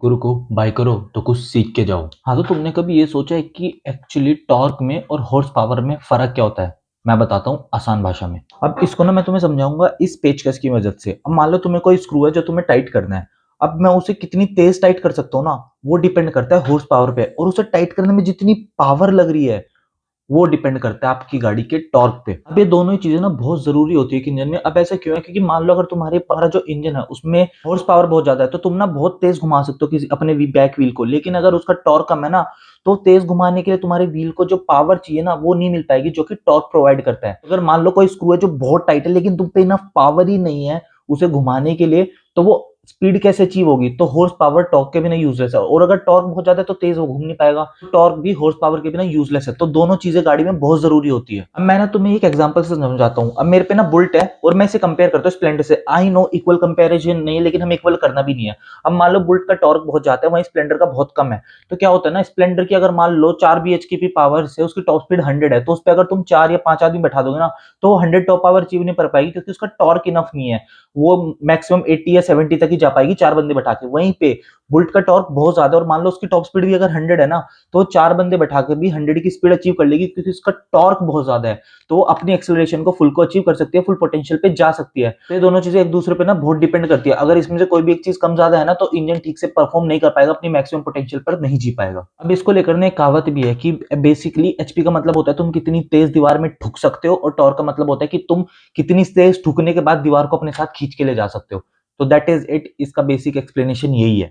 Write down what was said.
गुरु को बाय करो तो कुछ सीख के जाओ। हाँ, तो तुमने कभी ये सोचा है कि एक्चुअली टॉर्क में और हॉर्स पावर में फर्क क्या होता है? मैं बताता हूँ आसान भाषा में। अब इसको ना मैं तुम्हें समझाऊंगा इस पेचकस की मदद से। अब मान लो तुम्हें कोई स्क्रू है जो तुम्हें टाइट करना है। अब मैं उसे कितनी तेज टाइट कर सकता हूँ ना, वो डिपेंड करता है हॉर्स पावर पे, और उसे टाइट करने में जितनी पावर लग रही है वो डिपेंड करता है आपकी गाड़ी के टॉर्क पे। अब ये दोनों ही चीजें ना बहुत जरूरी होती है कि इंजन में। अब ऐसा क्यों है? क्योंकि मान लो अगर तुम्हारा जो इंजन है उसमें हॉर्स पावर बहुत ज्यादा है तो तुम ना बहुत तेज घुमा सकते हो किसी अपने बैक व्हील को, लेकिन अगर उसका टॉर्क कम है ना, तो तेज घुमाने के लिए तुम्हारे व्हील को जो पावर चाहिए ना वो नहीं मिल पाएगी जो कि टॉर्क प्रोवाइड करता है। अगर मान लो कोई स्क्रू है जो बहुत टाइट है लेकिन तुम पे इनफ पावर ही नहीं है उसे घुमाने के लिए, तो वो स्पीड कैसे अचीव होगी? तो हॉर्स पावर टॉर्क के बिना यूजलेस है, और अगर टॉर्क बहुत ज्यादा है तो तेज वो घूम नहीं पाएगा। टॉर्क भी हॉर्स पावर के बिना यूजलेस है। तो दोनों चीजें गाड़ी में बहुत जरूरी होती है। अब मैं ना तुम्हें एक एग्जांपल से समझाता हूँ। अब मेरे पे ना बुलेट है और मैं इसे कंपेयर करता हूँ स्प्लेंडर से। आई नो इक्वल कंपेरिजन नहीं है, लेकिन हमें इक्वल करना भी नहीं है। अब मान लो बुलेट का टॉर्क बहुत ज्यादा है, वहीं स्प्लेंडर का बहुत कम है। तो क्या होता है ना, स्प्लेंडर की अगर मान लो 4 bhp की पावर से उसकी टॉप स्पीड 100 है, तो उस पर अगर तुम 4 या 5 आदमी बैठा दोगे ना, तो 100 टॉप पावर अचीव नहीं कर पाएगी क्योंकि उसका टॉर्क इनफ नहीं है। वो मैक्सिमम 80 या 70 तक ही जा पाएगी 4 बंदे बैठा के। वहीं पे बुलेट का टॉर्क बहुत ज्यादा है और मान लो उसकी टॉप स्पीड भी अगर 100 है ना, तो 4 बंदे बैठा के भी 100 की स्पीड अचीव कर लेगी क्योंकि उसका टॉर्क बहुत ज्यादा है। तो वो अपनी एक्सेलरेशन को फुल को अचीव कर सकती है, फुल पोटेंशियल पे जा सकती है। तो ये दोनों चीजें एक दूसरे पे ना बहुत डिपेंड करती है। अगर इसमें से कोई भी एक चीज कम ज्यादा है ना, तो इंजन ठीक से परफॉर्म नहीं कर पाएगा, अपनी मैक्सिमम पोटेंशियल पर नहीं जी पाएगा। अब इसको लेकर ना एक कहावत भी है कि बेसिकली एचपी का मतलब होता है तुम कितनी तेज दीवार में ठुक सकते हो, और टॉर्क का मतलब होता है कि तुम कितनी तेज ठुकने के बाद दीवार को अपने साथ खींच के ले जा सकते हो। तो दैट इज इट। इसका बेसिक एक्सप्लेनेशन यही है।